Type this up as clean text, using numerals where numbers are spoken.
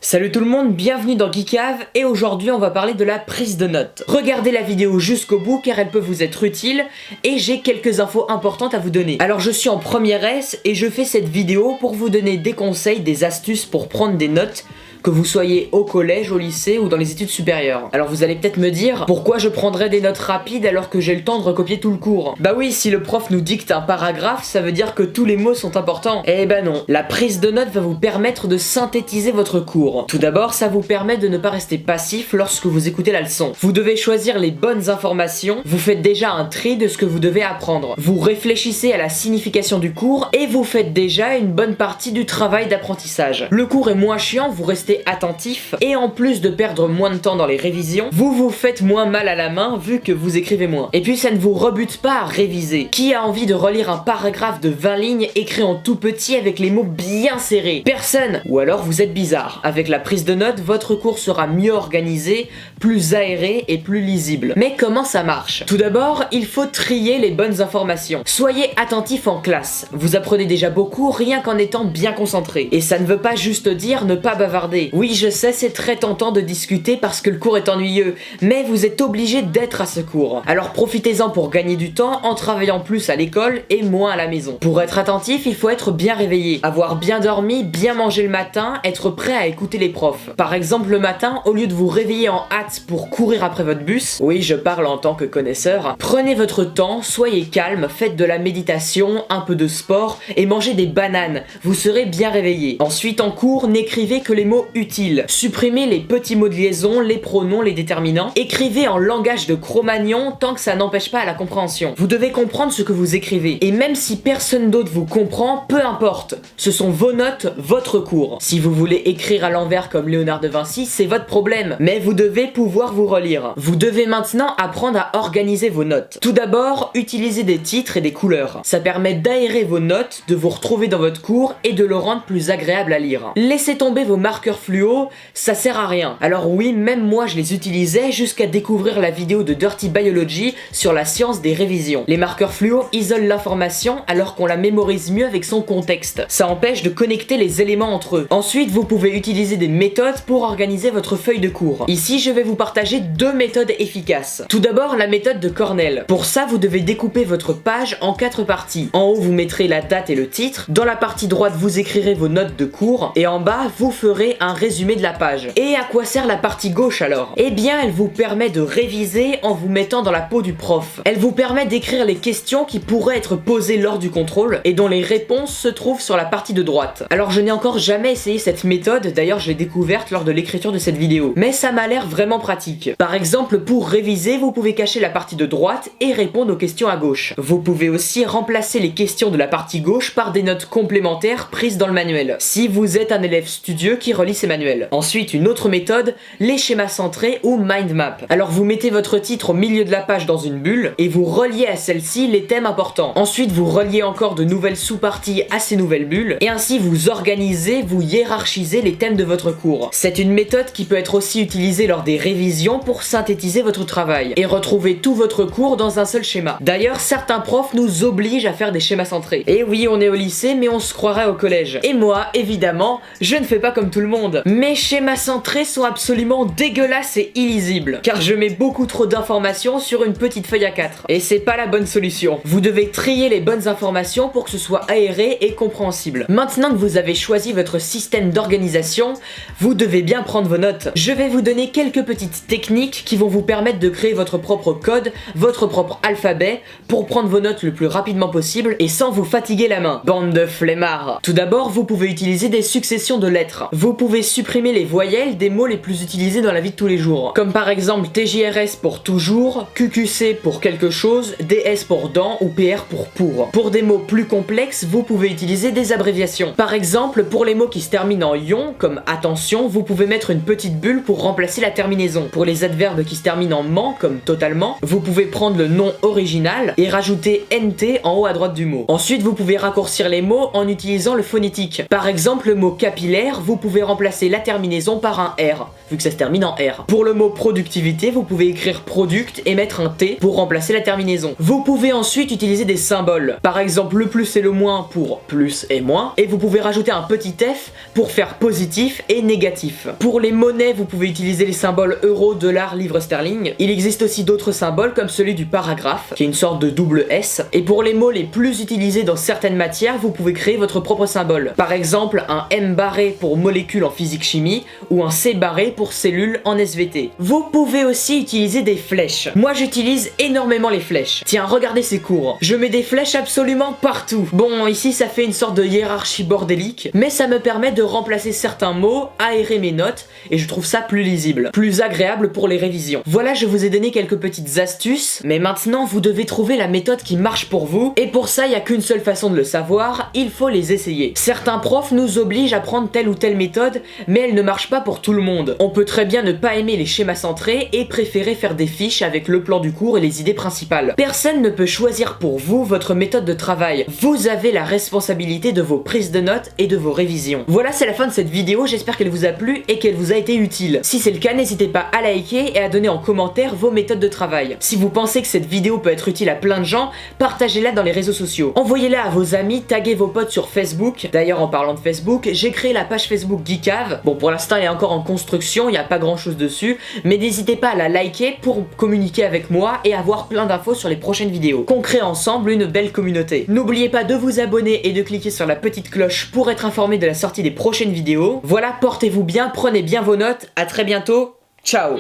Salut tout le monde, bienvenue dans Geekave et aujourd'hui on va parler de la prise de notes. Regardez la vidéo jusqu'au bout car elle peut vous être utile et j'ai quelques infos importantes à vous donner. Alors je suis en première S et je fais cette vidéo pour vous donner des conseils, des astuces pour prendre des notes, que vous soyez au collège, au lycée ou dans les études supérieures. Alors vous allez peut-être me dire, pourquoi je prendrais des notes rapides alors que j'ai le temps de recopier tout le cours? Bah oui, si le prof nous dicte un paragraphe, ça veut dire que tous les mots sont importants. Eh ben non, la prise de notes va vous permettre de synthétiser votre cours. Tout d'abord, ça vous permet de ne pas rester passif lorsque vous écoutez la leçon. Vous devez choisir les bonnes informations, vous faites déjà un tri de ce que vous devez apprendre. Vous réfléchissez à la signification du cours et vous faites déjà une bonne partie du travail d'apprentissage. Le cours est moins chiant, vous restez attentif et en plus de perdre moins de temps dans les révisions, vous vous faites moins mal à la main vu que vous écrivez moins. Et puis ça ne vous rebute pas à réviser. Qui a envie de relire un paragraphe de 20 lignes écrit en tout petit avec les mots bien serrés? Personne! Ou alors vous êtes bizarre. Avec la prise de notes, votre cours sera mieux organisé, plus aéré et plus lisible. Mais comment ça marche? Tout d'abord, il faut trier les bonnes informations. Soyez attentif en classe. Vous apprenez déjà beaucoup rien qu'en étant bien concentré. Et ça ne veut pas juste dire ne pas bavarder. Oui, je sais, c'est très tentant de discuter parce que le cours est ennuyeux, mais vous êtes obligé d'être à ce cours. Alors profitez-en pour gagner du temps en travaillant plus à l'école et moins à la maison. Pour être attentif, il faut être bien réveillé, avoir bien dormi, bien mangé le matin, être prêt à écouter les profs. Par exemple, le matin, au lieu de vous réveiller en hâte pour courir après votre bus, oui, je parle en tant que connaisseur, prenez votre temps, soyez calme, faites de la méditation, un peu de sport et mangez des bananes. Vous serez bien réveillé. Ensuite, en cours, n'écrivez que les mots utiles. Supprimez les petits mots de liaison, les pronoms, les déterminants. Écrivez en langage de Cro-Magnon tant que ça n'empêche pas la compréhension. Vous devez comprendre ce que vous écrivez. Et même si personne d'autre vous comprend, peu importe. Ce sont vos notes, votre cours. Si vous voulez écrire à l'envers comme Léonard de Vinci, c'est votre problème. Mais vous devez pouvoir vous relire. Vous devez maintenant apprendre à organiser vos notes. Tout d'abord, utilisez des titres et des couleurs. Ça permet d'aérer vos notes, de vous retrouver dans votre cours et de le rendre plus agréable à lire. Laissez tomber vos marqueurs fluo, ça sert à rien. Alors oui, même moi je les utilisais jusqu'à découvrir la vidéo de Dirty Biology sur la science des révisions. Les marqueurs fluo isolent l'information alors qu'on la mémorise mieux avec son contexte. Ça empêche de connecter les éléments entre eux. Ensuite, vous pouvez utiliser des méthodes pour organiser votre feuille de cours. Ici, je vais vous partager deux méthodes efficaces. Tout d'abord, la méthode de Cornell. Pour ça, vous devez découper votre page en 4 parties. En haut, vous mettrez la date et le titre. Dans la partie droite, vous écrirez vos notes de cours. Et en bas, vous ferez un résumé de la page. Et à quoi sert la partie gauche alors? Eh bien, elle vous permet de réviser en vous mettant dans la peau du prof. Elle vous permet d'écrire les questions qui pourraient être posées lors du contrôle et dont les réponses se trouvent sur la partie de droite. Alors, je n'ai encore jamais essayé cette méthode, d'ailleurs je l'ai découverte lors de l'écriture de cette vidéo. Mais ça m'a l'air vraiment pratique. Par exemple, pour réviser, vous pouvez cacher la partie de droite et répondre aux questions à gauche. Vous pouvez aussi remplacer les questions de la partie gauche par des notes complémentaires prises dans le manuel, si vous êtes un élève studieux qui relit ses manuels. Ensuite, une autre méthode, les schémas centrés ou mind map. Alors vous mettez votre titre au milieu de la page dans une bulle et vous reliez à celle-ci les thèmes importants. Ensuite, vous reliez encore de nouvelles sous-parties à ces nouvelles bulles et ainsi vous organisez, vous hiérarchisez les thèmes de votre cours. C'est une méthode qui peut être aussi utilisée lors des révisions pour synthétiser votre travail et retrouver tout votre cours dans un seul schéma. D'ailleurs, certains profs nous obligent à faire des schémas centrés. Et oui, on est au lycée, mais on se croirait au collège. Et moi, évidemment, je ne fais pas comme tout le monde. Mes schémas centrés sont absolument dégueulasses et illisibles, car je mets beaucoup trop d'informations sur une petite feuille A4. Et c'est pas la bonne solution. Vous devez trier les bonnes informations pour que ce soit aéré et compréhensible. Maintenant que vous avez choisi votre système d'organisation, vous devez bien prendre vos notes. Je vais vous donner quelques petites techniques qui vont vous permettre de créer votre propre code, votre propre alphabet, pour prendre vos notes le plus rapidement possible et sans vous fatiguer la main. Bande de flemmards. Tout d'abord, vous pouvez utiliser des successions de lettres. Vous pouvez supprimer les voyelles des mots les plus utilisés dans la vie de tous les jours. Comme par exemple TJRS pour toujours, QQC pour quelque chose, DS pour dans ou PR pour pour. Pour des mots plus complexes, vous pouvez utiliser des abréviations. Par exemple, pour les mots qui se terminent en ion, comme attention, vous pouvez mettre une petite bulle pour remplacer la terminaison. Pour les adverbes qui se terminent en ment, comme totalement, vous pouvez prendre le nom original et rajouter NT en haut à droite du mot. Ensuite, vous pouvez raccourcir les mots en utilisant le phonétique. Par exemple, le mot capillaire, vous pouvez remplacer remplacer la terminaison par un R, vu que ça se termine en R. Pour le mot productivité, vous pouvez écrire product et mettre un T pour remplacer la terminaison. Vous pouvez ensuite utiliser des symboles, par exemple le plus et le moins pour plus et moins, et vous pouvez rajouter un petit F pour faire positif et négatif. Pour les monnaies, vous pouvez utiliser les symboles euro, dollar, livre sterling. Il existe aussi d'autres symboles comme celui du paragraphe, qui est une sorte de double S. Et pour les mots les plus utilisés dans certaines matières, vous pouvez créer votre propre symbole. Par exemple, un M barré pour molécule en physique-chimie ou un C barré pour cellule en SVT. Vous pouvez aussi utiliser des flèches. Moi, j'utilise énormément les flèches. Tiens, regardez ces cours. Je mets des flèches absolument partout. Bon, ici, ça fait une sorte de hiérarchie bordélique, mais ça me permet de remplacer certains mots, aérer mes notes, et je trouve ça plus lisible, plus agréable pour les révisions. Voilà, je vous ai donné quelques petites astuces, mais maintenant, vous devez trouver la méthode qui marche pour vous, et pour ça, il n'y a qu'une seule façon de le savoir, il faut les essayer. Certains profs nous obligent à prendre telle ou telle méthode, mais elle ne marche pas pour tout le monde. On peut très bien ne pas aimer les schémas centrés et préférer faire des fiches avec le plan du cours et les idées principales. Personne ne peut choisir pour vous votre méthode de travail. Vous avez la responsabilité de vos prises de notes et de vos révisions. Voilà, c'est la fin de cette vidéo, j'espère qu'elle vous a plu et qu'elle vous a été utile. Si c'est le cas, n'hésitez pas à liker et à donner en commentaire vos méthodes de travail. Si vous pensez que cette vidéo peut être utile à plein de gens, partagez-la dans les réseaux sociaux. Envoyez-la à vos amis, taguez vos potes sur Facebook. D'ailleurs, en parlant de Facebook, j'ai créé la page Facebook Geekave. Bon, pour l'instant, elle est encore en construction, il n'y a pas grand chose dessus, mais n'hésitez pas à la liker pour communiquer avec moi et avoir plein d'infos sur les prochaines vidéos. Qu'on crée ensemble une belle communauté. N'oubliez pas de vous abonner et de cliquer sur la petite cloche pour être informé de la sortie des prochaines vidéos. Voilà, portez-vous bien, prenez bien vos notes, à très bientôt, ciao.